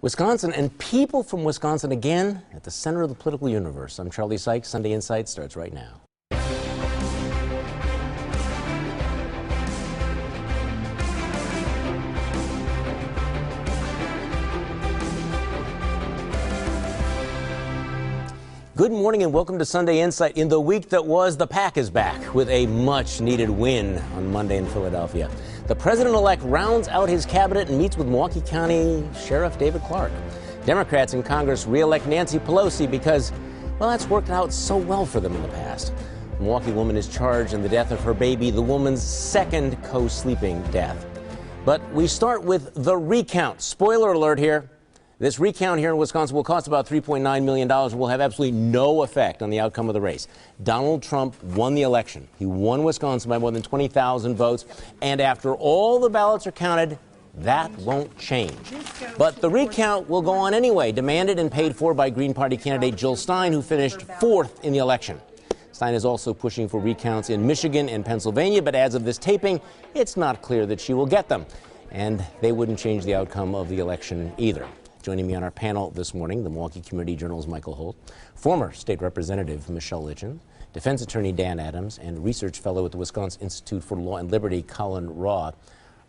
Wisconsin and people from Wisconsin again at the center of the political universe. I'm Charlie Sykes. Sunday Insight starts right now. Good morning and welcome to Sunday Insight. In the week that was, the Pack is back with a much-needed win on Monday in Philadelphia. The president-elect rounds out his cabinet and meets with Milwaukee County Sheriff David Clark. Democrats in Congress re-elect Nancy Pelosi because, well, that's worked out so well for them in the past. A Milwaukee woman is charged in the death of her baby, the woman's second co-sleeping death. But we start with the recount. Spoiler alert here. This recount here in Wisconsin will cost about $3.9 million and will have absolutely no effect on the outcome of the race. Donald Trump won the election. He won Wisconsin by more than 20,000 votes. And after all the ballots are counted, that won't change. But the recount will go on anyway, demanded and paid for by Green Party candidate Jill Stein, who finished fourth in the election. Stein is also pushing for recounts in Michigan and Pennsylvania, but as of this taping, it's not clear that she will get them. And they wouldn't change the outcome of the election either. Joining me on our panel this morning, the Milwaukee Community Journal's Michael Holt, former State Representative Michelle Litchin, Defense Attorney Dan Adams, and Research Fellow at the Wisconsin Institute for Law and Liberty, Colin Raw.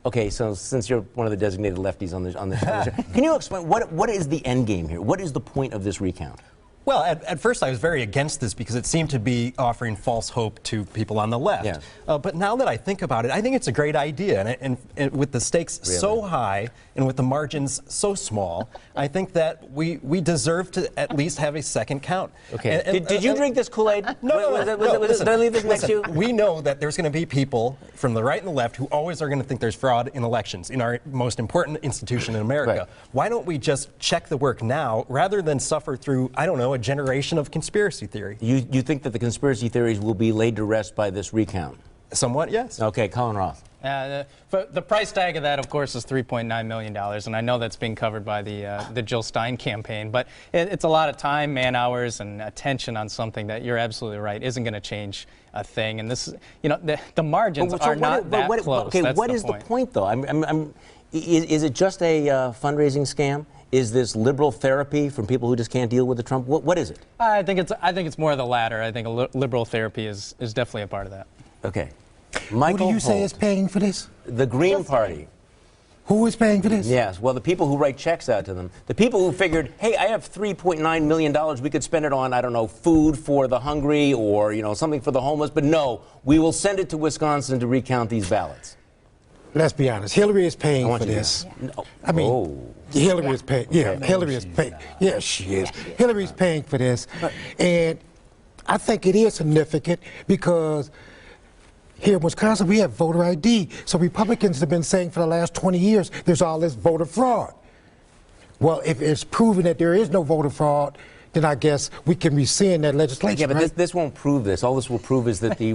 Okay, so since you're one of the designated lefties on the show, can you explain what is the end game here? What is the point of this recount? Well, at first I was very against this because it seemed to be offering false hope to people on the left. Yes. But now that I think about it, I think it's a great idea. And with the stakes so high and with the margins so small, I think that we deserve to at least have a second count. Okay. Did you drink this Kool-Aid? No. Did I leave this next to you? We know that there's going to be people from the right and the left who always are going to think there's fraud in elections, in our most important institution in America. Right. Why don't we just check the work now rather than suffer through, I don't know, a generation of conspiracy theory? You think that the conspiracy theories will be laid to rest by this recount? Somewhat, yes. Okay, Colin Roth. The price tag of that, of course, is $3.9 million, and I know that's being covered by the Jill Stein campaign, but it's a lot of time, man hours, and attention on something that you're absolutely right isn't going to change a thing. And this, the margins are not that close. Okay, that's what is the point, though? Is it just a fundraising scam? Is this liberal therapy from people who just can't deal with the Trump? What is it? I think it's more of the latter. I think liberal therapy is definitely a part of that. Okay. Michael Who do you say is paying for this? The Green Party. Who is paying for this? Yes, well, the people who write checks out to them. The people who figured, hey, I have $3.9 million, we could spend it on, I don't know, food for the hungry or, something for the homeless. But no, we will send it to Wisconsin to recount these ballots. Let's be honest. Hillary is paying for this. No. I mean, Hillary is paying. Yeah, Hillary is paying. Yes, she is. Hillary's paying for this. And I think it is significant because here in Wisconsin, we have voter ID. So Republicans have been saying for the last 20 years, there's all this voter fraud. Well, if it's proven that there is no voter fraud, then I guess we can rescind that legislation. Yeah, but right? this won't prove this. All this will prove is that the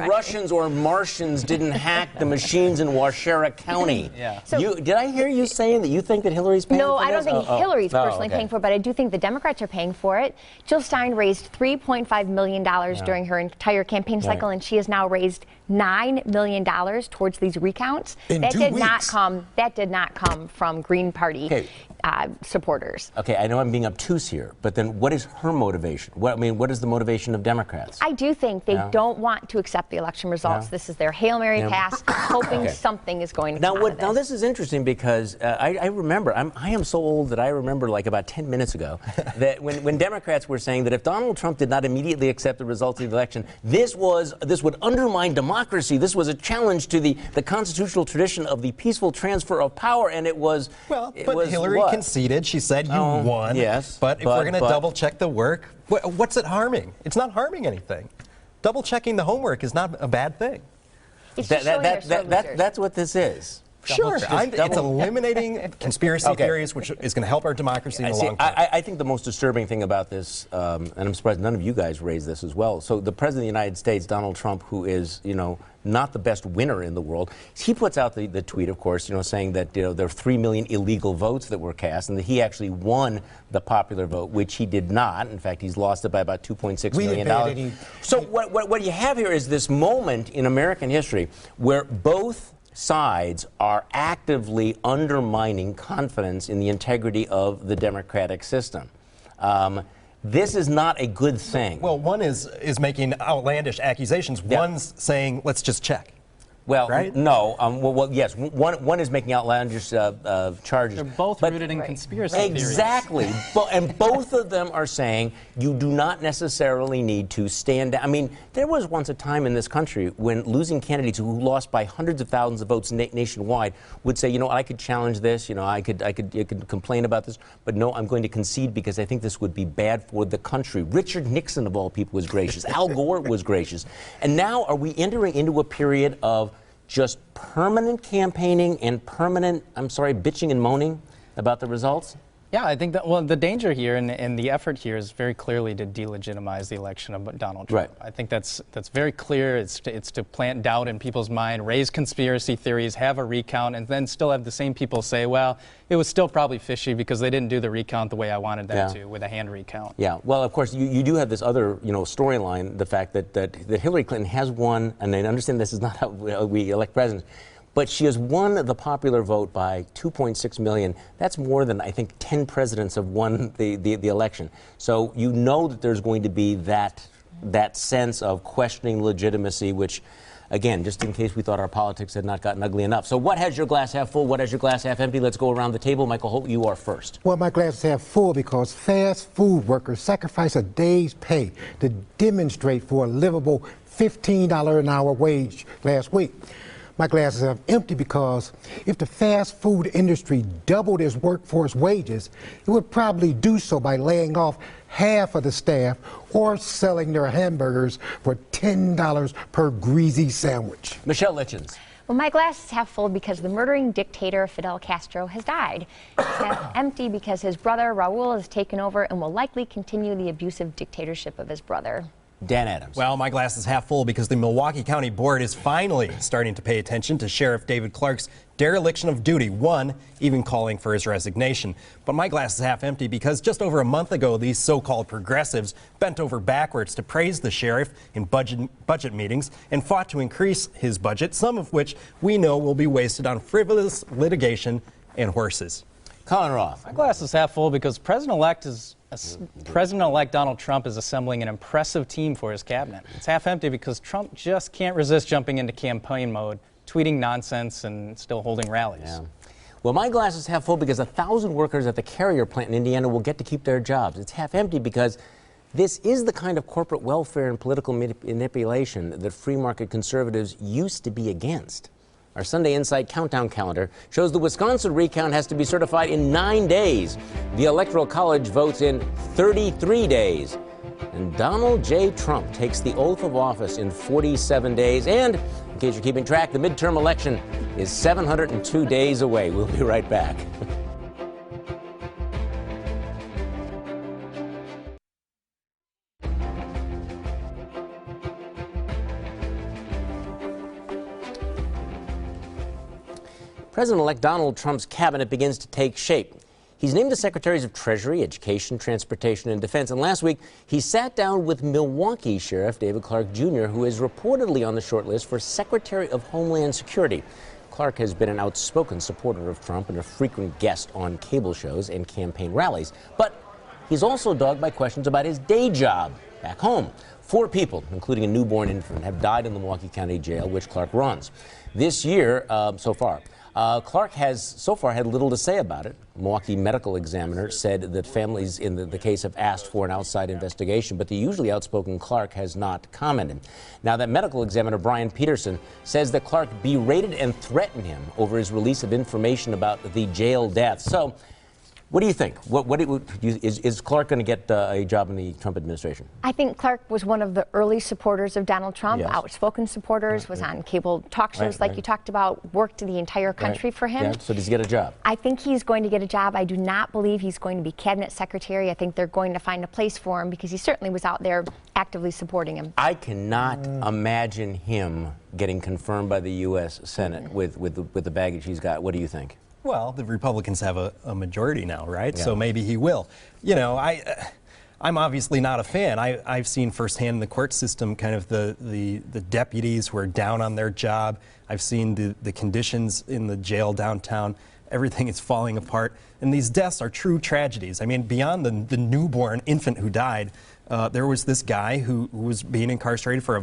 Russians or Martians didn't hack the machines in Waushara County. Yeah. So, did I hear you saying that you think that Hillary's paying for this? No, I don't think Hillary's personally paying for it, but I do think the Democrats are paying for it. Jill Stein raised $3.5 million during her entire campaign cycle, and she has now raised $9 million towards these recounts. That did not come from Green Party supporters. Okay, I know I'm being obtuse here, but then what is her motivation? What is the motivation of Democrats? I do think they don't want to accept the election results. This is their Hail Mary pass, hoping something is going to come out of this. Now, this is interesting because I remember, I am so old that I remember like about 10 minutes ago that when Democrats were saying that if Donald Trump did not immediately accept the results of the election, this would undermine democracy. This was a challenge to the constitutional tradition of the peaceful transfer of power, and it was... Well, but Hillary conceded. She said you won. Yes. But if we're going to double check the work, what's it harming? It's not harming anything. Double checking the homework is not a bad thing. It's that's what this is. Sure, it's eliminating conspiracy theories, which is going to help our democracy in the long term. I think the most disturbing thing about this, and I'm surprised none of you guys raised this as well. So the President of the United States, Donald Trump, who is, not the best winner in the world, he puts out the tweet, of course, saying that there are 3 million illegal votes that were cast, and that he actually won the popular vote, which he did not. In fact, he's lost it by about $2.6 million. So what you have here is this moment in American history where both sides are actively undermining confidence in the integrity of the democratic system. This is not a good thing. Well, one is making outlandish accusations. Yeah. One's saying, let's just check. Well, right? no. Well, yes. One is making outlandish charges. They're both rooted in conspiracy theories. Exactly. And both of them are saying you do not necessarily need to stand down. I mean, there was once a time in this country when losing candidates who lost by hundreds of thousands of votes nationwide would say, you know, I could challenge this. You know, I could complain about this, but no, I'm going to concede because I think this would be bad for the country. Richard Nixon, of all people, was gracious. Al Gore was gracious. And now are we entering into a period of just permanent campaigning and permanent, bitching and moaning about the results? Yeah, I think that, well, the danger here and the effort here is very clearly to delegitimize the election of Donald Trump. Right. I think that's very clear. It's to plant doubt in people's mind, raise conspiracy theories, have a recount, and then still have the same people say, well, it was still probably fishy because they didn't do the recount the way I wanted them to with a hand recount. Yeah. Well, of course, you do have this other, storyline, the fact that Hillary Clinton has won, and I understand this is not how we elect presidents, but she has won the popular vote by 2.6 million. That's more than, I think, 10 presidents have won the election. So you know that there's going to be that sense of questioning legitimacy, which, again, just in case we thought our politics had not gotten ugly enough. So what has your glass half full? What has your glass half empty? Let's go around the table. Michael Holt, you are first. Well, my glass is half full because fast food workers sacrifice a day's pay to demonstrate for a livable $15 an hour wage last week. My glass is half empty because if the fast food industry doubled its workforce wages, it would probably do so by laying off half of the staff or selling their hamburgers for $10 per greasy sandwich. Michelle Litchens. Well, my glass is half full because the murdering dictator Fidel Castro has died. It's half empty because his brother Raul has taken over and will likely continue the abusive dictatorship of his brother. Dan Adams. Well, my glass is half full because the Milwaukee County Board is finally starting to pay attention to Sheriff David Clark's dereliction of duty, one even calling for his resignation. But my glass is half empty because just over a month ago, these so-called progressives bent over backwards to praise the sheriff in budget meetings and fought to increase his budget, some of which we know will be wasted on frivolous litigation and horses. Colin Roth. My glass is half full because President-elect Donald Trump is assembling an impressive team for his cabinet. It's half empty because Trump just can't resist jumping into campaign mode, tweeting nonsense and still holding rallies. Yeah. Well, my glass is half full because 1,000 workers at the Carrier plant in Indiana will get to keep their jobs. It's half empty because this is the kind of corporate welfare and political manipulation that free market conservatives used to be against. Our Sunday Insight countdown calendar shows the Wisconsin recount has to be certified in 9 days. The Electoral College votes in 33 days. And Donald J. Trump takes the oath of office in 47 days. And, in case you're keeping track, the midterm election is 702 days away. We'll be right back. President-elect Donald Trump's cabinet begins to take shape. He's named the Secretaries of Treasury, Education, Transportation, and Defense. And last week, he sat down with Milwaukee Sheriff David Clark, Jr., who is reportedly on the short list for Secretary of Homeland Security. Clark has been an outspoken supporter of Trump and a frequent guest on cable shows and campaign rallies. But he's also dogged by questions about his day job back home. 4 people, including a newborn infant, have died in the Milwaukee County Jail, which Clark runs. This year, so far, Clark has so far had little to say about it. Milwaukee medical examiner said that families in the case have asked for an outside investigation, but the usually outspoken Clark has not commented. Now, that medical examiner, Brian Peterson, says that Clark berated and threatened him over his release of information about the jail deaths. So, what do you think? Is Clark going to get a job in the Trump administration? I think Clark was one of the early supporters of Donald Trump, yes. Outspoken supporters, was on cable talk shows like you talked about, worked the entire country for him. Yeah. So does he get a job? I think he's going to get a job. I do not believe he's going to be cabinet secretary. I think they're going to find a place for him because he certainly was out there actively supporting him. I cannot imagine him getting confirmed by the U.S. Senate with the baggage he's got. What do you think? Well, the Republicans have a majority now, right? Yeah. So maybe he will. You know, I'm obviously not a fan. I've seen firsthand in the court system kind of the deputies who are down on their job. I've seen the conditions in the jail downtown. Everything is falling apart. And these deaths are true tragedies. I mean, beyond the newborn infant who died, there was this guy who was being incarcerated for,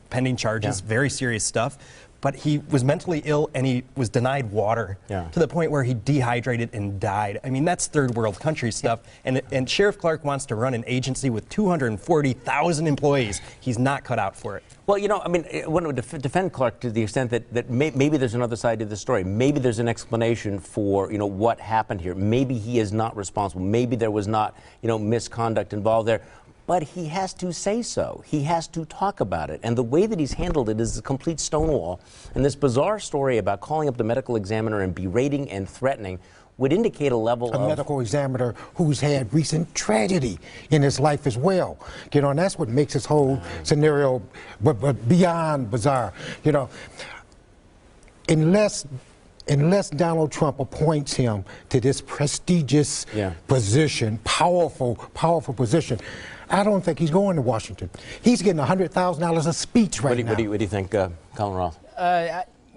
pending charges, very serious stuff. But he was mentally ill and he was denied water to the point where he dehydrated and died. I mean, that's third world country stuff. And Sheriff Clark wants to run an agency with 240,000 employees. He's not cut out for it. Well, I mean, I want to defend Clark to the extent that maybe there's another side to the story. Maybe there's an explanation for, what happened here. Maybe he is not responsible. Maybe there was not, misconduct involved there. But he has to say so. He has to talk about it. And the way that he's handled it is a complete stonewall. And this bizarre story about calling up the medical examiner and berating and threatening would indicate a level of... A medical examiner who's had recent tragedy in his life as well. And that's what makes this whole scenario but beyond bizarre. Unless Donald Trump appoints him to this prestigious position, powerful position, I don't think he's going to Washington. He's getting $100,000 a speech right now. What do you think, Colin Roth?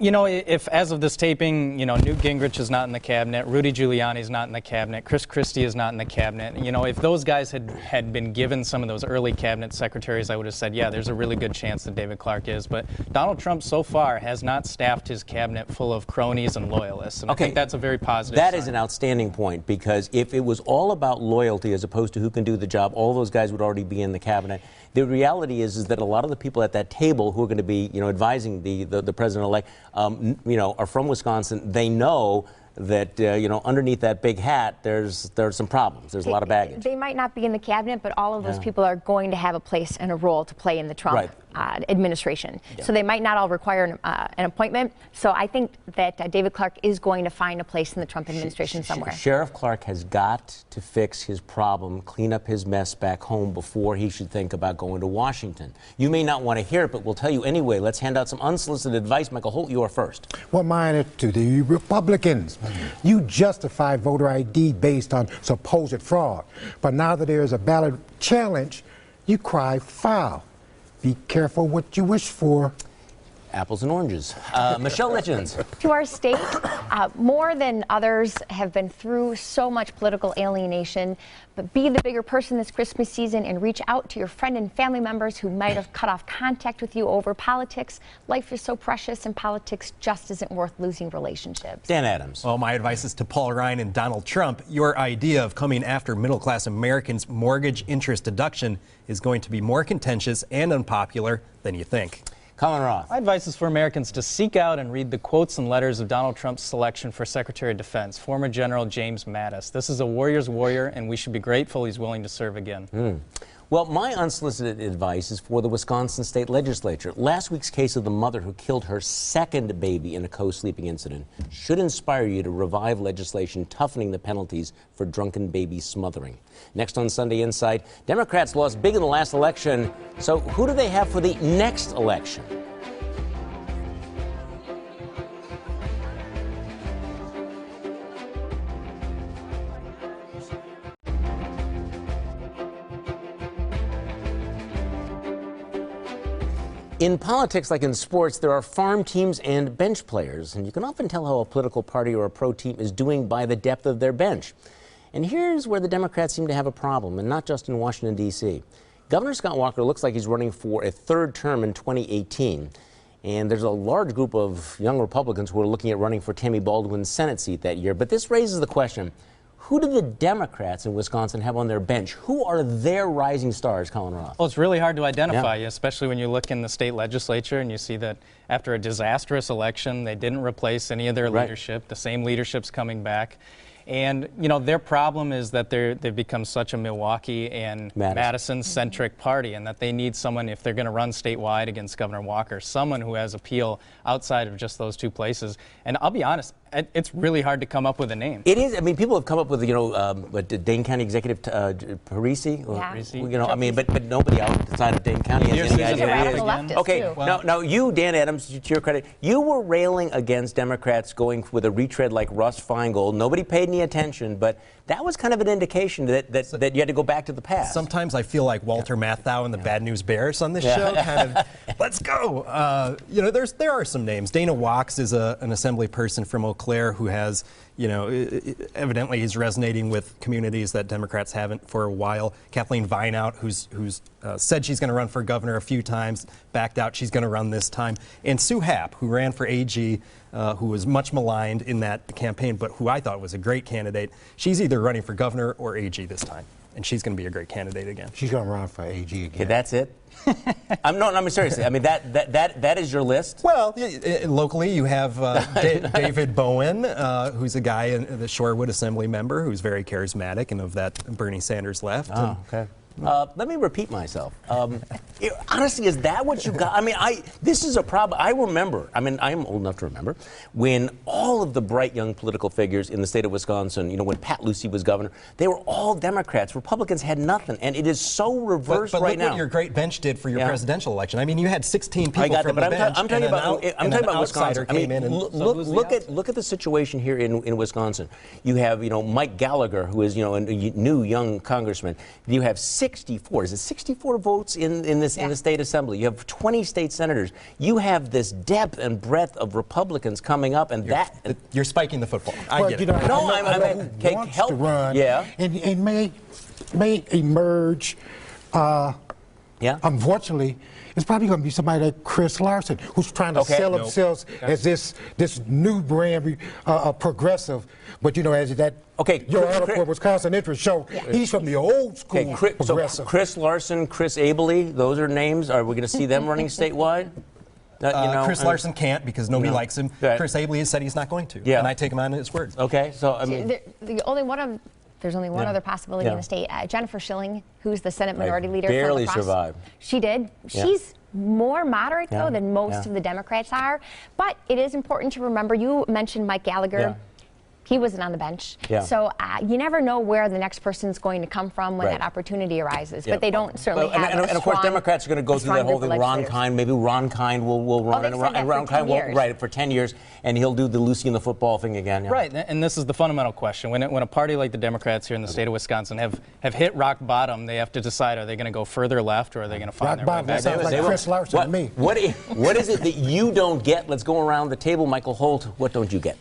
If as of this taping, Newt Gingrich is not in the cabinet, Rudy Giuliani is not in the cabinet, Chris Christie is not in the cabinet, if those guys had been given some of those early cabinet secretaries, I would have said, yeah, there's a really good chance that David Clark is. But Donald Trump so far has not staffed his cabinet full of cronies and loyalists. And I think that's a very positive sign. That is an outstanding point, because if it was all about loyalty as opposed to who can do the job, all those guys would already be in the cabinet. The reality is that a lot of the people at that table who are going to be, advising the president-elect, are from Wisconsin. They know that, underneath that big hat, there's some problems. There's a lot of baggage. They might not be in the cabinet, but all of those people are going to have a place and a role to play in the Trump administration. So they might not all require an appointment. So I think that David Clark is going to find a place in the Trump administration somewhere. Sheriff Clark has got to fix his problem, clean up his mess back home before he should think about going to Washington. You may not want to hear it, but we'll tell you anyway. Let's hand out some unsolicited advice. Michael Holt, you are first. Well, mine is to the Republicans. You justify voter ID based on supposed fraud. But now that there is a ballot challenge, you cry foul. Be careful what you wish for. Apples and oranges. Michelle Litchens. To our state, more than others have been through so much political alienation, but be the bigger person this Christmas season and reach out to your friend and family members who might have cut off contact with you over politics. Life is so precious, and politics just isn't worth losing relationships. Dan Adams. Well, my advice is to Paul Ryan and Donald Trump. Your idea of coming after middle-class Americans' mortgage interest deduction is going to be more contentious and unpopular than you think. Colin Roth. My advice is for Americans to seek out and read the quotes and letters of Donald Trump's selection for Secretary of Defense, former General James Mattis. This is a warrior's warrior, and we should be grateful he's willing to serve again. Well, my unsolicited advice is for the Wisconsin State Legislature. Last week's case of the mother who killed her second baby in a co-sleeping incident should inspire you to revive legislation toughening the penalties for drunken baby smothering. Next on Sunday Insight, Democrats lost big in the last election, so who do they have for the next election? In politics, like in sports, there are farm teams and bench players, and you can often tell how a political party or a pro team is doing by the depth of their bench. And here's where the Democrats seem to have a problem, and not just in Washington, D.C. Governor Scott Walker looks like he's running for a third term in 2018, and there's a large group of young Republicans who are looking at running for Tammy Baldwin's Senate seat that year. But this raises the question, who do the Democrats in Wisconsin have on their bench? Who are their rising stars, Colin Roth? Well, it's really hard to identify, especially when you look in the state legislature and you see that after a disastrous election, they didn't replace any of their leadership. The same leadership's coming back. And, their problem is that they've become such a Milwaukee and Madison-centric party, and that they need someone, if they're going to run statewide against Governor Walker, someone who has appeal outside of just those two places. And I'll be honest, it's really hard to come up with a name. It is. I mean, people have come up with, Dane County Executive Parisi. But nobody outside of Dane County has any idea. Okay, now you, Dan Adams, to your credit, you were railing against Democrats going with a retread like Russ Feingold. Nobody paid any attention, but that was kind of an indication that you had to go back to the past. Sometimes I feel like Walter Matthau and the Bad News Bears on this show, kind of, let's go. You know, there are some names. Dana Wachs is an assembly person from Eau Claire who has, you know, evidently he's resonating with communities that Democrats haven't for a while. Kathleen Vineout, who's said she's going to run for governor a few times, backed out. She's going to run this time. And Sue Happ, who ran for AG, who was much maligned in that campaign, but who I thought was a great candidate. She's either running for governor or AG this time, and she's going to be a great candidate again. She's going to run for AG again. Okay, that's it? I'm seriously. I mean, that is your list? Well, locally you have David Bowen, who's a guy, the Shorewood Assembly member, who's very charismatic and of that Bernie Sanders left. Oh, okay. Let me repeat myself. Honestly, is that what you got? I mean, this is a problem. I remember, I mean, I'm old enough to remember, when all of the bright young political figures in the state of Wisconsin, you know, when Pat Lucey was governor, they were all Democrats. Republicans had nothing. And it is so reversed right now. But look what your great bench did for your presidential election. I mean, you had 16 people from the bench. I'm talking about Wisconsin. I mean, look at the situation here in Wisconsin. You have, you know, Mike Gallagher, who is, you know, a new young congressman. You have 64. Is it 64 votes in the state assembly? You have 20 state senators. You have this depth and breadth of Republicans coming up, and you're spiking the football. I get it. You know, I'm wants to run, and may emerge. Unfortunately, it's probably going to be somebody like Chris Larson, who's trying to sell themselves as this new brand progressive. But you know, as that your article for Wisconsin Interest show, he's from the old school progressive. So Chris Larson, Chris Abele, those are names. Are we going to see them running statewide? Chris Larson can't because nobody likes him. Right. Chris Abele has said he's not going to, and I take him on his word. Okay, so I mean, there's only one other possibility in the state. Jennifer Schilling, who's the Senate Minority Leader, barely survived. She did. She's more moderate though than most of the Democrats are. But it is important to remember. You mentioned Mike Gallagher. He wasn't on the bench. So you never know where the next person's going to come from when that opportunity arises. But they don't certainly have and of course, Democrats are going to go through that whole thing. Ron Kind, maybe Ron Kind will run. And Ron Kind will, for 10 years, and he'll do the Lucy and the football thing again. Right, and this is the fundamental question. When a party like the Democrats here in the state of Wisconsin have hit rock bottom, they have to decide, are they going to go further left or are they going to find their way back? Sounds like Chris Larson to me. What is it that you don't get? Let's go around the table. Michael Holt, what don't you get?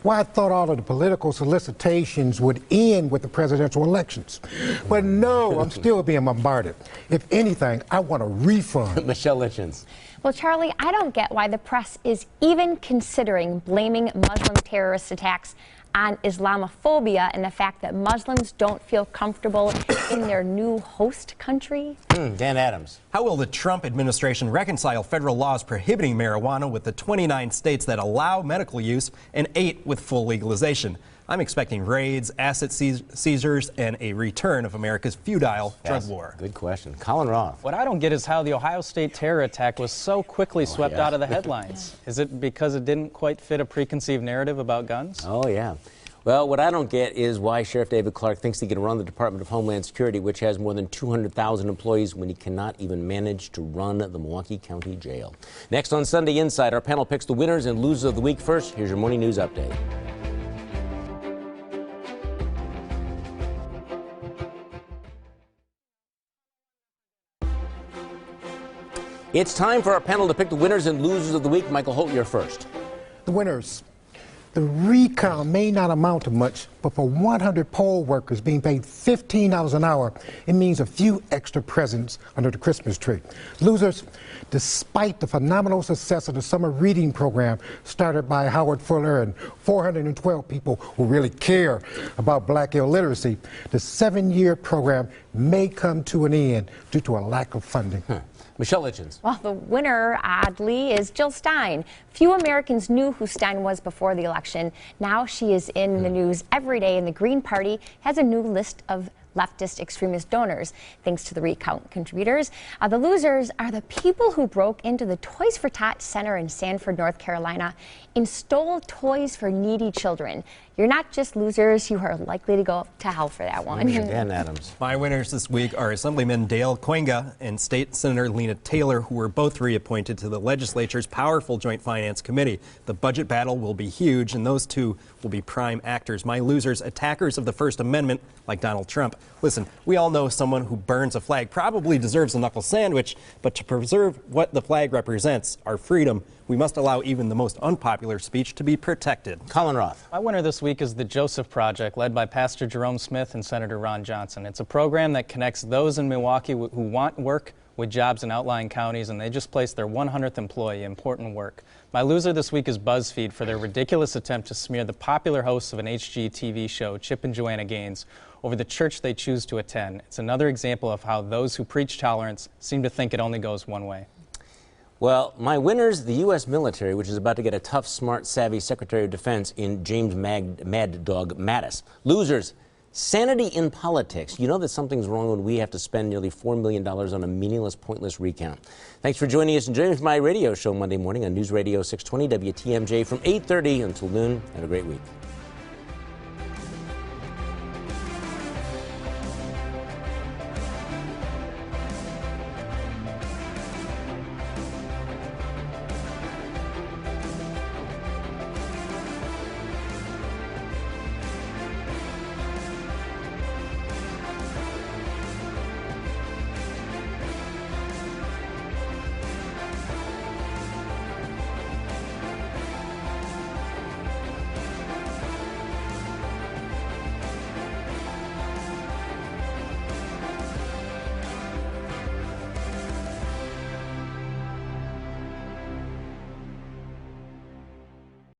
Well, I thought all of the political solicitations would end with the presidential elections. But no, I'm still being bombarded. If anything, I want a refund. Michelle Litchens. Well, Charlie, I don't get why the press is even considering blaming Muslim terrorist attacks on Islamophobia and the fact that Muslims don't feel comfortable in their new host country. Dan Adams. How will the Trump administration reconcile federal laws prohibiting marijuana with the 29 states that allow medical use and 8 with full legalization? I'm expecting raids, asset seizures, and a return of America's feudal drug war. Good question. Colin Roth. What I don't get is how the Ohio State terror attack was so quickly swept out of the headlines. Is it because it didn't quite fit a preconceived narrative about guns? Oh, yeah. Well, what I don't get is why Sheriff David Clark thinks he can run the Department of Homeland Security, which has more than 200,000 employees, when he cannot even manage to run the Milwaukee County Jail. Next on Sunday Inside, our panel picks the winners and losers of the week. First, here's your morning news update. It's time for our panel to pick the winners and losers of the week. Michael Holt, you're first. The winners. The recount may not amount to much, but for 100 poll workers being paid $15 an hour, it means a few extra presents under the Christmas tree. Losers, despite the phenomenal success of the summer reading program started by Howard Fuller and 412 people who really care about black illiteracy, the 7-year program may come to an end due to a lack of funding. Michelle Litchens. Well, the winner, oddly, is Jill Stein. Few Americans knew who Stein was before the election. Now she is in the news every day, and the Green Party has a new list of leftist extremist donors, thanks to the recount contributors. The losers are the people who broke into the Toys for Tots Center in Sanford, North Carolina, and stole toys for needy children. you're not just losers, you are likely to go to hell for that one. Dan Adams. My winners this week are Assemblyman Dale Coinga and State Senator Lena Taylor, who were both reappointed to the legislature's powerful Joint Finance Committee. The budget battle will be huge, and those two will be prime actors. My losers, attackers of the First Amendment, like Donald Trump. Listen, we all know someone who burns a flag probably deserves a knuckle sandwich, but to preserve what the flag represents, our freedom, we must allow even the most unpopular speech to be protected. Colin Roth. My winner this week is the Joseph Project, led by Pastor Jerome Smith and Senator Ron Johnson. It's a program that connects those in Milwaukee who want work with jobs in outlying counties, and they just placed their 100th employee. Important work. My loser this week is BuzzFeed for their ridiculous attempt to smear the popular hosts of an HGTV show, Chip and Joanna Gaines, over the church they choose to attend. It's another example of how those who preach tolerance seem to think it only goes one way. Well, my winners, the U.S. military, which is about to get a tough, smart, savvy Secretary of Defense in James Mad Dog Mattis. Losers, sanity in politics. You know that something's wrong when we have to spend nearly $4 million on a meaningless, pointless recount. Thanks for joining us and joining my radio show Monday morning on News Radio 620 WTMJ from 8:30 until noon. Have a great week.